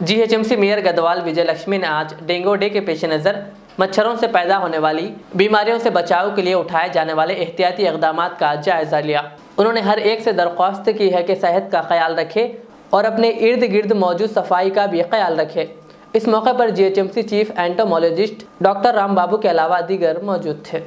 GHMC mayor Gadwal विजय लक्ष्मी ने आज dengue day के पेश नज़र मच्छरों से पैदा होने वाली बीमारियों से बचाव के लिए उठाए जाने वाले एहतियाती इक़दाम का जायजा लिया। उन्होंने हर एक से दरख्वास्त की है कि सेहत का ख्याल रखे और अपने इर्द गिर्द मौजूद सफाई का भी ख्याल रखे। इस मौके पर GHMC chief entomologist doctor Ram Babu के अलावा दीगर मौजूद थे।